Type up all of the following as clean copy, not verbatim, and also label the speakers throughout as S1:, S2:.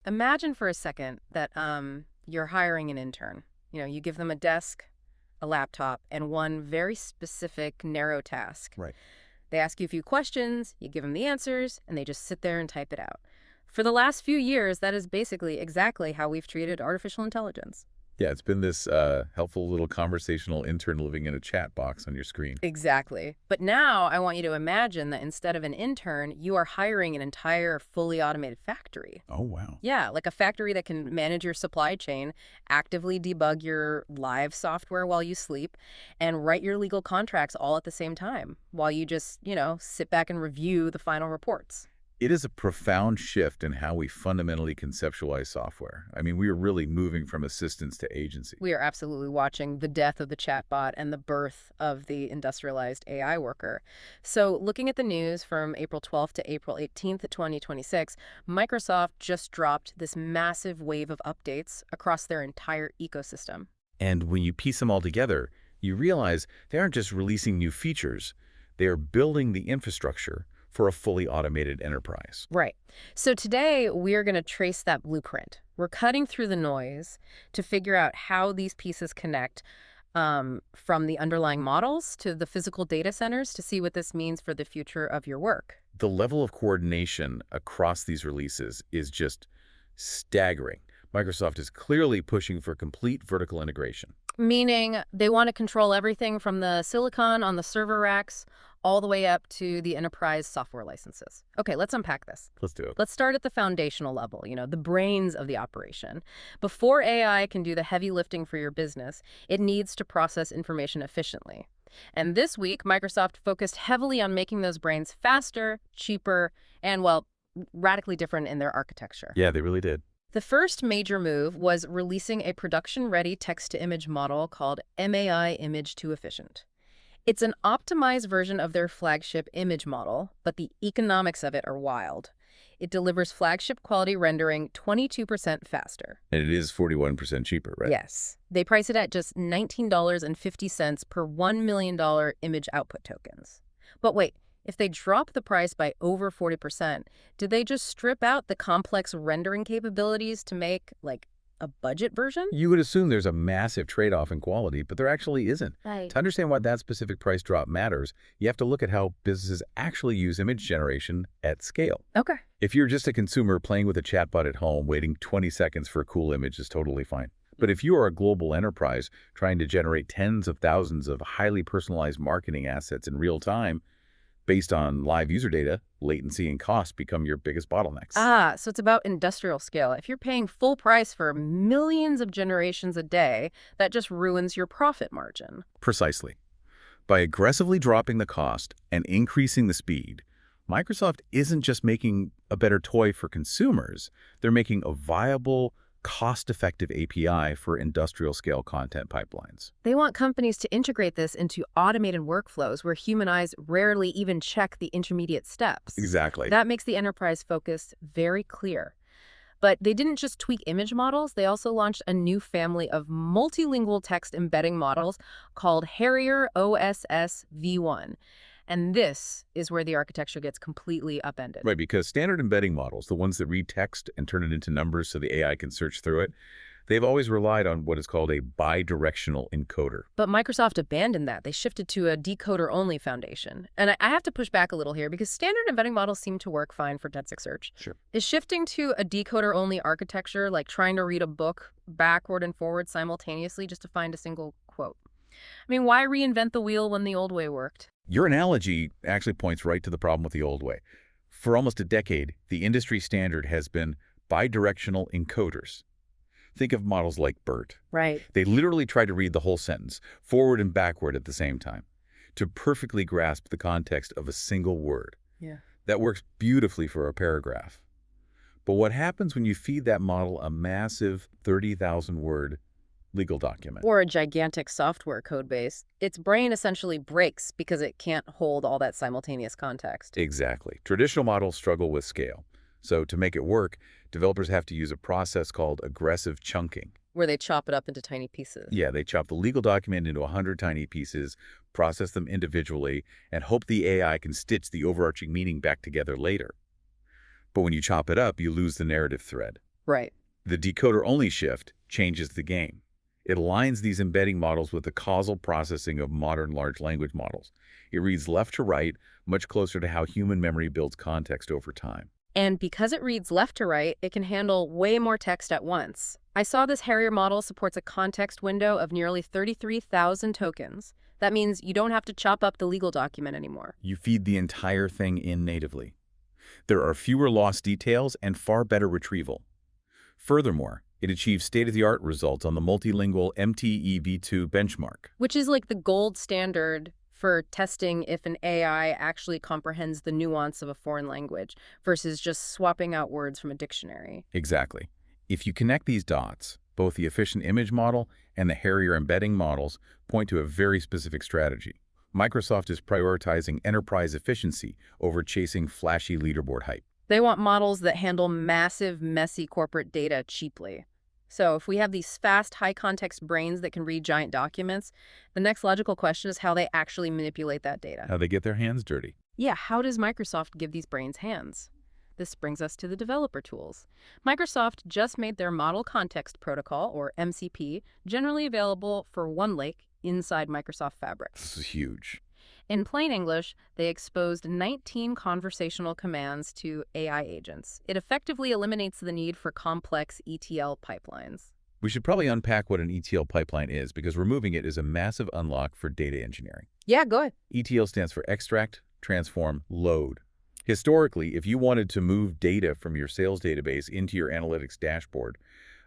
S1: Imagine for a second that you're hiring an intern. You give them a desk, a laptop, and one very specific, narrow task.
S2: Right.
S1: They ask you a few questions, you give them the answers, and they just sit there and type it out. For the last few years, that is basically exactly how we've treated artificial intelligence.
S2: Yeah, it's been this helpful little conversational intern living in a chat box on your screen.
S1: Exactly. But now I want you to imagine that instead of an intern, you are hiring an entire fully automated factory.
S2: Oh, wow.
S1: Yeah, like a factory that can manage your supply chain, actively debug your live software while you sleep, and write your legal contracts all at the same time while you just, sit back and review the final reports.
S2: It is a profound shift in how we fundamentally conceptualize software. I mean, we are really moving from assistance to agency.
S1: We are absolutely watching the death of the chatbot and the birth of the industrialized AI worker. So, looking at the news from April 12th to April 18th, 2026, Microsoft just dropped this massive wave of updates across their entire ecosystem.
S2: And when you piece them all together, you realize they aren't just releasing new features, they are building the infrastructure for a fully automated enterprise.
S1: Right. So today we're going to trace that blueprint. We're cutting through the noise to figure out how these pieces connect, from the underlying models to the physical data centers, to see what this means for the future of your work.
S2: The level of coordination across these releases is just staggering. Microsoft is clearly pushing for complete vertical integration.
S1: Meaning they want to control everything from the silicon on the server racks all the way up to the enterprise software licenses. Okay, let's unpack this.
S2: Let's do it.
S1: Let's start at the foundational level, the brains of the operation. Before AI can do the heavy lifting for your business, it needs to process information efficiently. And this week, Microsoft focused heavily on making those brains faster, cheaper, and, well, radically different in their architecture.
S2: Yeah, they really did.
S1: The first major move was releasing a production-ready text-to-image model called MAI Image 2 Efficient. It's an optimized version of their flagship image model, but the economics of it are wild. It delivers flagship quality rendering 22% faster.
S2: And it is 41% cheaper, right?
S1: Yes. They price it at just $19.50 per $1 million image output tokens. But wait, if they drop the price by over 40%, did they just strip out the complex rendering capabilities to make, like, a budget version?
S2: You would assume there's a massive trade-off in quality, but there actually isn't.
S1: Right.
S2: To understand why that specific price drop matters, you have to look at how businesses actually use image generation at scale.
S1: Okay.
S2: If you're just a consumer playing with a chatbot at home, waiting 20 seconds for a cool image is totally fine. But if you are a global enterprise trying to generate tens of thousands of highly personalized marketing assets in real time, based on live user data, latency and cost become your biggest bottlenecks.
S1: So it's about industrial scale. If you're paying full price for millions of generations a day, that just ruins your profit margin.
S2: Precisely. By aggressively dropping the cost and increasing the speed, Microsoft isn't just making a better toy for consumers, they're making a viable, cost-effective API for industrial-scale content pipelines.
S1: They want companies to integrate this into automated workflows where human eyes rarely even check the intermediate steps.
S2: Exactly.
S1: That makes the enterprise focus very clear. But they didn't just tweak image models, they also launched a new family of multilingual text embedding models called Harrier OSS V1. And this is where the architecture gets completely upended.
S2: Right, because standard embedding models, the ones that read text and turn it into numbers so the AI can search through it, they've always relied on what is called a bidirectional encoder.
S1: But Microsoft abandoned that. They shifted to a decoder-only foundation. And I have to push back a little here because standard embedding models seem to work fine for text search.
S2: Sure.
S1: Is shifting to a decoder-only architecture like trying to read a book backward and forward simultaneously just to find a single quote? I mean, why reinvent the wheel when the old way worked?
S2: Your analogy actually points right to the problem with the old way. For almost a decade, the industry standard has been bidirectional encoders. Think of models like BERT.
S1: Right.
S2: They literally try to read the whole sentence, forward and backward at the same time, to perfectly grasp the context of a single word.
S1: Yeah.
S2: That works beautifully for a paragraph. But what happens when you feed that model a massive 30,000-word legal document?
S1: Or a gigantic software code base. Its brain essentially breaks because it can't hold all that simultaneous context.
S2: Exactly. Traditional models struggle with scale. So to make it work, developers have to use a process called aggressive chunking.
S1: Where they chop it up into tiny pieces.
S2: Yeah, they chop the legal document into 100 tiny pieces, process them individually, and hope the AI can stitch the overarching meaning back together later. But when you chop it up, you lose the narrative thread.
S1: Right.
S2: The decoder-only shift changes the game. It aligns these embedding models with the causal processing of modern large language models. It reads left to right, much closer to how human memory builds context over time.
S1: And because it reads left to right, it can handle way more text at once. I saw this Harrier model supports a context window of nearly 33,000 tokens. That means you don't have to chop up the legal document anymore.
S2: You feed the entire thing in natively. There are fewer lost details and far better retrieval. Furthermore, it achieves state-of-the-art results on the multilingual MTEV2 benchmark.
S1: Which is like the gold standard for testing if an AI actually comprehends the nuance of a foreign language versus just swapping out words from a dictionary.
S2: Exactly. If you connect these dots, both the efficient image model and the Harrier embedding models point to a very specific strategy. Microsoft is prioritizing enterprise efficiency over chasing flashy leaderboard hype.
S1: They want models that handle massive, messy corporate data cheaply. So if we have these fast, high-context brains that can read giant documents, the next logical question is how they actually manipulate that data.
S2: How they get their hands dirty.
S1: Yeah, how does Microsoft give these brains hands? This brings us to the developer tools. Microsoft just made their Model Context Protocol, or MCP, generally available for OneLake inside Microsoft Fabric.
S2: This is huge.
S1: In plain English, they exposed 19 conversational commands to AI agents. It effectively eliminates the need for complex ETL pipelines.
S2: We should probably unpack what an ETL pipeline is, because removing it is a massive unlock for data engineering.
S1: Yeah, go ahead.
S2: ETL stands for extract, transform, load. Historically, if you wanted to move data from your sales database into your analytics dashboard,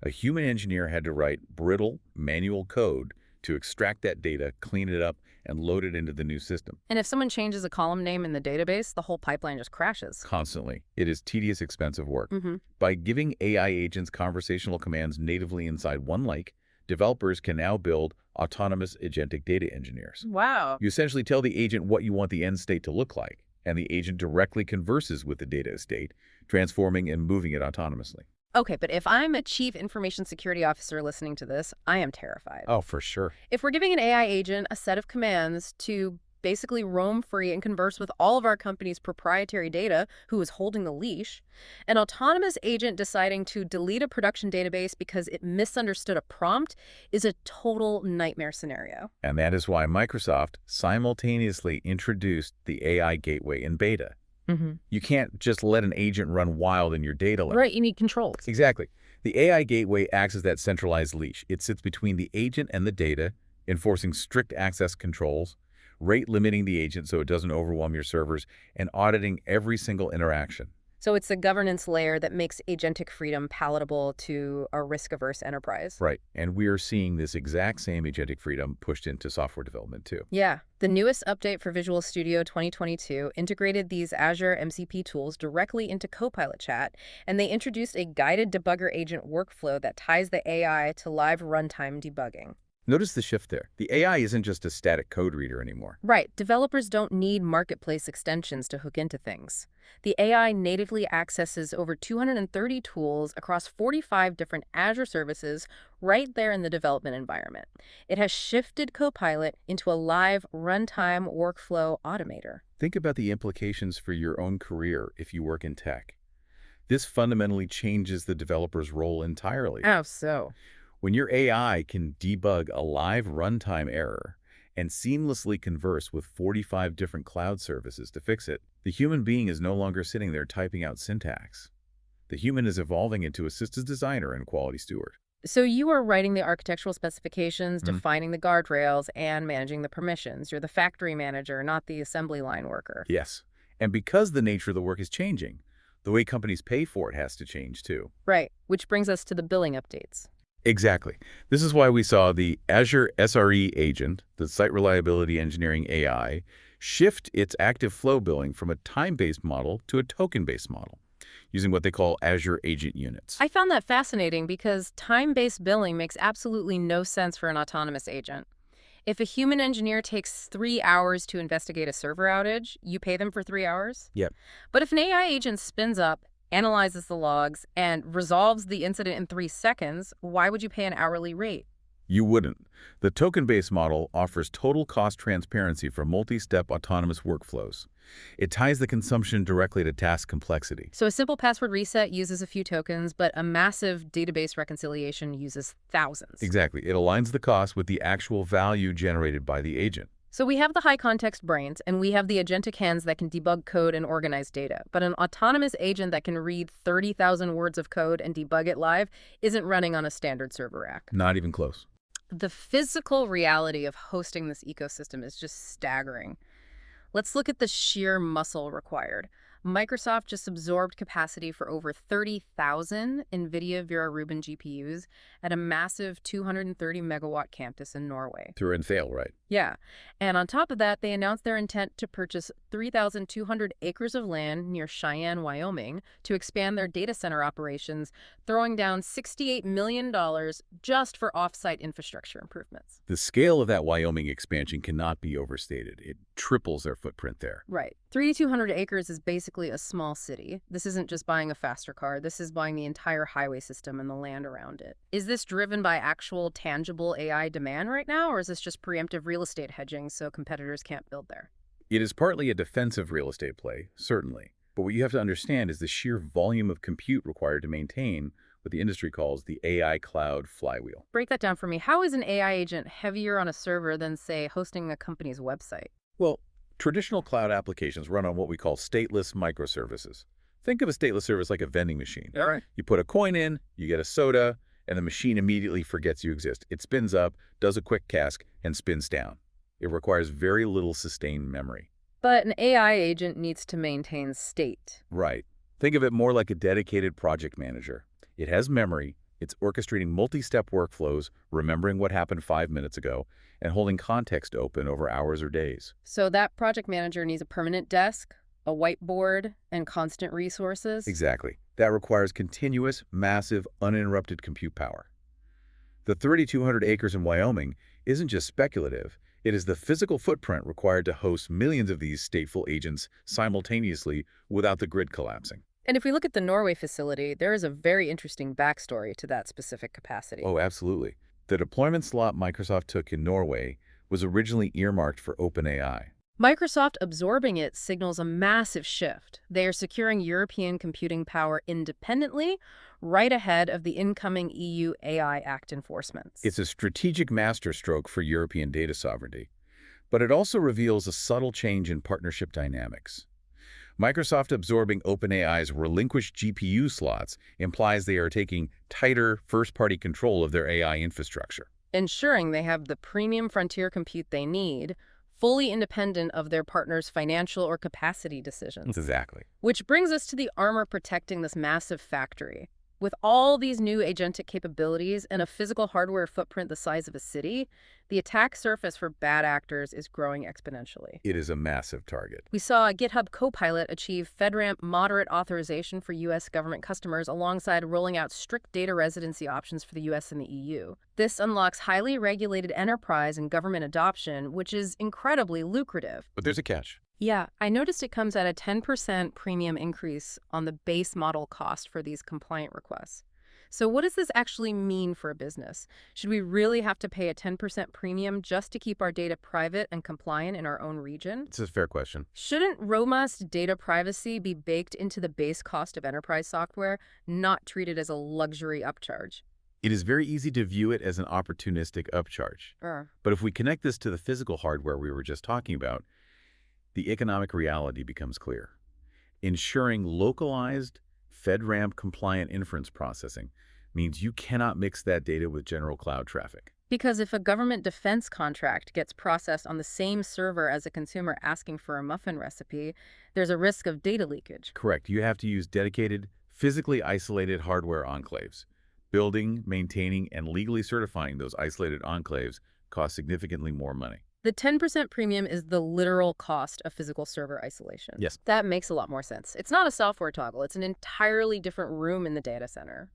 S2: a human engineer had to write brittle, manual code to extract that data, clean it up, and load it into the new system.
S1: And if someone changes a column name in the database, the whole pipeline just crashes.
S2: Constantly. It is tedious, expensive work.
S1: Mm-hmm.
S2: By giving AI agents conversational commands natively inside OneLake, developers can now build autonomous agentic data engineers.
S1: Wow.
S2: You essentially tell the agent what you want the end state to look like, and the agent directly converses with the data estate, transforming and moving it autonomously.
S1: Okay, but if I'm a chief information security officer listening to this, I am terrified.
S2: Oh, for sure.
S1: If we're giving an AI agent a set of commands to basically roam free and converse with all of our company's proprietary data, who is holding the leash, an autonomous agent deciding to delete a production database because it misunderstood a prompt is a total nightmare scenario.
S2: And that is why Microsoft simultaneously introduced the AI Gateway in beta.
S1: Mm-hmm.
S2: You can't just let an agent run wild in your data lake.
S1: Right, you need controls.
S2: Exactly. The AI Gateway acts as that centralized leash. It sits between the agent and the data, enforcing strict access controls, rate limiting the agent so it doesn't overwhelm your servers, and auditing every single interaction.
S1: So it's a governance layer that makes agentic freedom palatable to a risk-averse enterprise.
S2: Right. And we are seeing this exact same agentic freedom pushed into software development too.
S1: Yeah. The newest update for Visual Studio 2022 integrated these Azure MCP tools directly into Copilot chat, and they introduced a guided debugger agent workflow that ties the AI to live runtime debugging.
S2: Notice the shift there. The AI isn't just a static code reader anymore.
S1: Right. Developers don't need marketplace extensions to hook into things. The AI natively accesses over 230 tools across 45 different Azure services right there in the development environment. It has shifted Copilot into a live runtime workflow automator.
S2: Think about the implications for your own career if you work in tech. This fundamentally changes the developer's role entirely.
S1: How so?
S2: When your AI can debug a live runtime error and seamlessly converse with 45 different cloud services to fix it, the human being is no longer sitting there typing out syntax. The human is evolving into a systems designer and quality steward.
S1: So you are writing the architectural specifications, defining the guardrails, and managing the permissions. You're the factory manager, not the assembly line worker.
S2: Yes. And because the nature of the work is changing, the way companies pay for it has to change too.
S1: Right, which brings us to the billing updates.
S2: Exactly. This is why we saw the Azure SRE agent, the Site Reliability Engineering AI, shift its active flow billing from a time-based model to a token-based model, using what they call Azure Agent Units.
S1: I found that fascinating because time-based billing makes absolutely no sense for an autonomous agent. If a human engineer takes 3 hours to investigate a server outage, you pay them for 3 hours?
S2: Yep.
S1: But if an AI agent spins up, analyzes the logs, and resolves the incident in 3 seconds, why would you pay an hourly rate?
S2: You wouldn't. The token-based model offers total cost transparency for multi-step autonomous workflows. It ties the consumption directly to task complexity.
S1: So a simple password reset uses a few tokens, but a massive database reconciliation uses thousands.
S2: Exactly. It aligns the cost with the actual value generated by the agent.
S1: So we have the high-context brains, and we have the agentic hands that can debug code and organize data. But an autonomous agent that can read 30,000 words of code and debug it live isn't running on a standard server rack.
S2: Not even close.
S1: The physical reality of hosting this ecosystem is just staggering. Let's look at the sheer muscle required. Microsoft just absorbed capacity for over 30,000 NVIDIA Vera Rubin GPUs at a massive 230 megawatt campus in Norway.
S2: Through and fail, right?
S1: Yeah. And on top of that, they announced their intent to purchase 3,200 acres of land near Cheyenne, Wyoming, to expand their data center operations, throwing down $68 million just for off-site infrastructure improvements.
S2: The scale of that Wyoming expansion cannot be overstated. It triples their footprint there.
S1: Right. 3,200 acres is basically a small city. This isn't just buying a faster car. This is buying the entire highway system and the land around it. Is this driven by actual tangible AI demand right now, or is this just preemptive real estate hedging so competitors can't build there?
S2: It is partly a defensive real estate play, certainly. But what you have to understand is the sheer volume of compute required to maintain what the industry calls the AI cloud flywheel.
S1: Break that down for me. How is an AI agent heavier on a server than, say, hosting a company's website?
S2: Well, traditional cloud applications run on what we call stateless microservices. Think of a stateless service like a vending machine.
S3: All right.
S2: You put a coin in, you get a soda, and the machine immediately forgets you exist. It spins up, does a quick task, and spins down. It requires very little sustained memory.
S1: But an AI agent needs to maintain state.
S2: Right. Think of it more like a dedicated project manager. It has memory, it's orchestrating multi-step workflows, remembering what happened 5 minutes ago, and holding context open over hours or days.
S1: So that project manager needs a permanent desk, a whiteboard, and constant resources?
S2: Exactly. That requires continuous, massive, uninterrupted compute power. The 3,200 acres in Wyoming isn't just speculative. It is the physical footprint required to host millions of these stateful agents simultaneously without the grid collapsing.
S1: And if we look at the Norway facility, there is a very interesting backstory to that specific capacity.
S2: Oh, absolutely. The deployment slot Microsoft took in Norway was originally earmarked for OpenAI.
S1: Microsoft absorbing it signals a massive shift. They are securing European computing power independently, right ahead of the incoming EU AI Act enforcements.
S2: It's a strategic masterstroke for European data sovereignty, but it also reveals a subtle change in partnership dynamics. Microsoft absorbing OpenAI's relinquished GPU slots implies they are taking tighter first-party control of their AI infrastructure.
S1: Ensuring they have the premium frontier compute they need, fully independent of their partner's financial or capacity decisions.
S2: Exactly.
S1: Which brings us to the armor protecting this massive factory. With all these new agentic capabilities and a physical hardware footprint the size of a city, the attack surface for bad actors is growing exponentially.
S2: It is a massive target.
S1: We saw GitHub Copilot achieve FedRAMP Moderate authorization for U.S. government customers alongside rolling out strict data residency options for the U.S. and the EU. This unlocks highly regulated enterprise and government adoption, which is incredibly lucrative.
S2: But there's a catch.
S1: Yeah, I noticed it comes at a 10% premium increase on the base model cost for these compliant requests. So what does this actually mean for a business? Should we really have to pay a 10% premium just to keep our data private and compliant in our own region?
S2: It's a fair question.
S1: Shouldn't robust data privacy be baked into the base cost of enterprise software, not treated as a luxury upcharge?
S2: It is very easy to view it as an opportunistic upcharge. But if we connect this to the physical hardware we were just talking about, the economic reality becomes clear. Ensuring localized, FedRAMP-compliant inference processing means you cannot mix that data with general cloud traffic.
S1: Because if a government defense contract gets processed on the same server as a consumer asking for a muffin recipe, there's a risk of data leakage.
S2: Correct. You have to use dedicated, physically isolated hardware enclaves. Building, maintaining, and legally certifying those isolated enclaves costs significantly more money.
S1: The 10% premium is the literal cost of physical server isolation.
S2: Yes.
S1: That makes a lot more sense. It's not a software toggle. It's an entirely different room in the data center.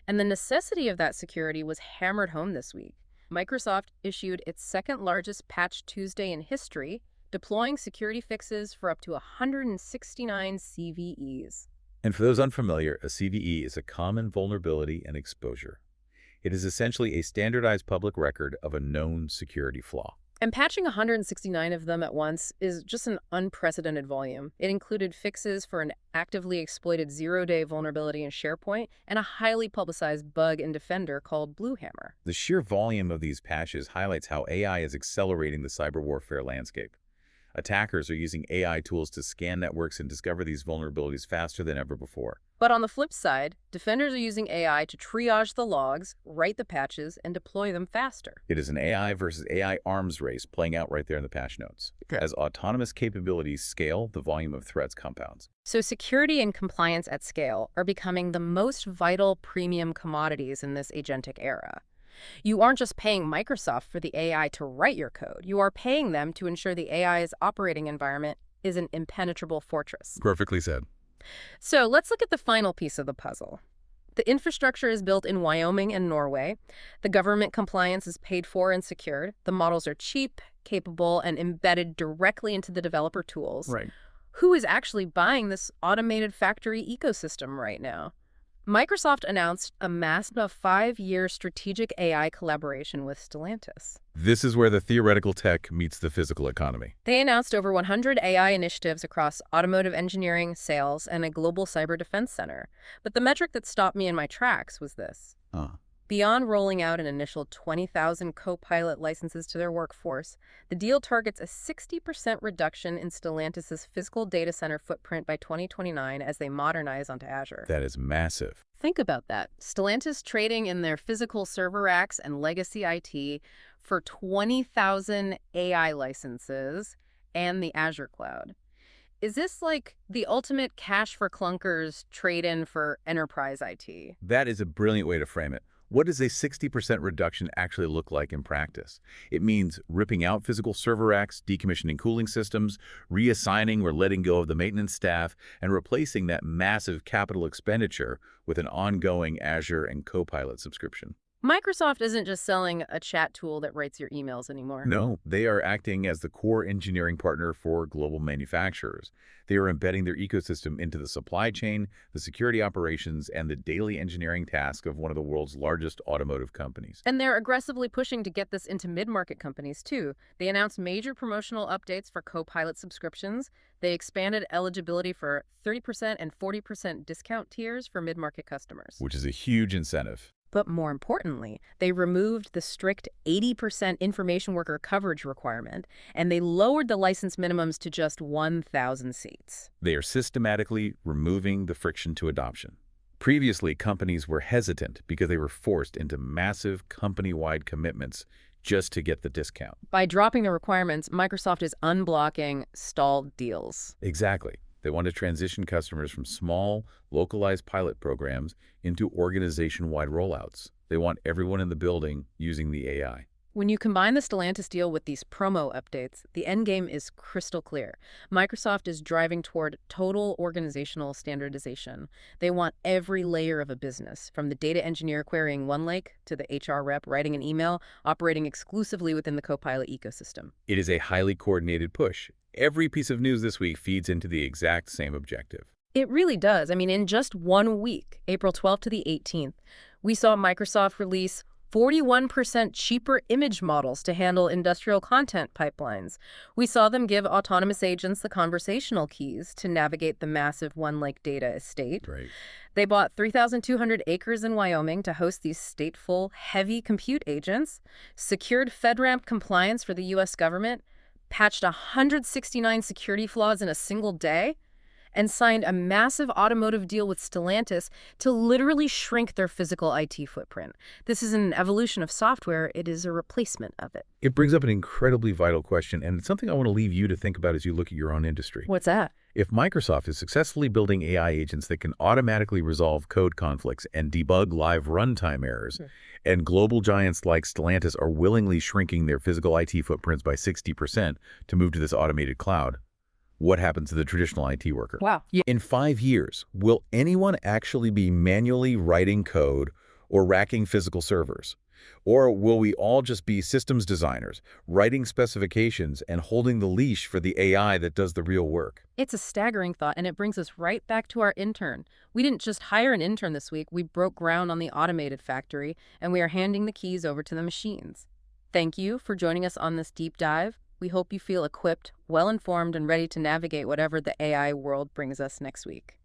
S1: And the necessity of that security was hammered home this week. Microsoft issued its second largest Patch Tuesday in history, deploying security fixes for up to 169 CVEs.
S2: And for those unfamiliar, a CVE is a common vulnerability and exposure. It is essentially a standardized public record of a known security flaw.
S1: And patching 169 of them at once is just an unprecedented volume. It included fixes for an actively exploited zero-day vulnerability in SharePoint and a highly publicized bug in Defender called Bluehammer.
S2: The sheer volume of these patches highlights how AI is accelerating the cyber warfare landscape. Attackers are using AI tools to scan networks and discover these vulnerabilities faster than ever before.
S1: But on the flip side, defenders are using AI to triage the logs, write the patches, and deploy them faster.
S2: It is an AI versus AI arms race playing out right there in the patch notes.
S1: Okay.
S2: As autonomous capabilities scale, the volume of threats compounds.
S1: So security and compliance at scale are becoming the most vital premium commodities in this agentic era. You aren't just paying Microsoft for the AI to write your code. You are paying them to ensure the AI's operating environment is an impenetrable fortress.
S2: Perfectly said.
S1: So let's look at the final piece of the puzzle. The infrastructure is built in Wyoming and Norway. The government compliance is paid for and secured. The models are cheap, capable, and embedded directly into the developer tools.
S2: Right.
S1: Who is actually buying this automated factory ecosystem right now? Microsoft announced a massive 5-year strategic AI collaboration with Stellantis.
S2: This is where the theoretical tech meets the physical economy.
S1: They announced over 100 AI initiatives across automotive engineering, sales, and a global cyber defense center. But the metric that stopped me in my tracks was this. Beyond rolling out an initial 20,000 Copilot licenses to their workforce, the deal targets a 60% reduction in Stellantis' physical data center footprint by 2029 as they modernize onto Azure.
S2: That is massive.
S1: Think about that. Stellantis trading in their physical server racks and legacy IT for 20,000 AI licenses and the Azure cloud. Is this like the ultimate cash for clunkers trade-in for enterprise IT?
S2: That is a brilliant way to frame it. What does a 60% reduction actually look like in practice? It means ripping out physical server racks, decommissioning cooling systems, reassigning or letting go of the maintenance staff, and replacing that massive capital expenditure with an ongoing Azure and Copilot subscription.
S1: Microsoft isn't just selling a chat tool that writes your emails anymore.
S2: No, they are acting as the core engineering partner for global manufacturers. They are embedding their ecosystem into the supply chain, the security operations, and the daily engineering task of one of the world's largest automotive companies.
S1: And they're aggressively pushing to get this into mid-market companies, too. They announced major promotional updates for Copilot subscriptions. They expanded eligibility for 30% and 40% discount tiers for mid-market customers.
S2: Which is a huge incentive.
S1: But more importantly, they removed the strict 80% information worker coverage requirement, and they lowered the license minimums to just 1,000 seats.
S2: They are systematically removing the friction to adoption. Previously, companies were hesitant because they were forced into massive company-wide commitments just to get the discount.
S1: By dropping the requirements, Microsoft is unblocking stalled deals.
S2: Exactly. They want to transition customers from small, localized pilot programs into organization-wide rollouts. They want everyone in the building using the AI.
S1: When you combine the Stellantis deal with these promo updates, the endgame is crystal clear. Microsoft is driving toward total organizational standardization. They want every layer of a business, from the data engineer querying OneLake to the HR rep writing an email, operating exclusively within the Copilot ecosystem.
S2: It is a highly coordinated push. Every piece of news this week feeds into the exact same objective.
S1: It really does. I mean, in just 1 week, April 12th to the 18th, we saw Microsoft release 41% cheaper image models to handle industrial content pipelines. We saw them give autonomous agents the conversational keys to navigate the massive OneLake data estate.
S2: Right.
S1: They bought 3,200 acres in Wyoming to host these stateful, heavy compute agents, secured FedRAMP compliance for the U.S. government, patched 169 security flaws in a single day, and signed a massive automotive deal with Stellantis to literally shrink their physical IT footprint. This isn't an evolution of software, it is a replacement of it.
S2: It brings up an incredibly vital question, and it's something I want to leave you to think about as you look at your own industry.
S1: What's that?
S2: If Microsoft is successfully building AI agents that can automatically resolve code conflicts and debug live runtime errors, and global giants like Stellantis are willingly shrinking their physical IT footprints by 60% to move to this automated cloud, what happens to the traditional IT worker?
S1: Wow.
S2: In 5 years, will anyone actually be manually writing code or racking physical servers? Or will we all just be systems designers, writing specifications and holding the leash for the AI that does the real work?
S1: It's a staggering thought, and it brings us right back to our intern. We didn't just hire an intern this week, we broke ground on the automated factory, and we are handing the keys over to the machines. Thank you for joining us on this deep dive. We hope you feel equipped, well-informed, and ready to navigate whatever the AI world brings us next week.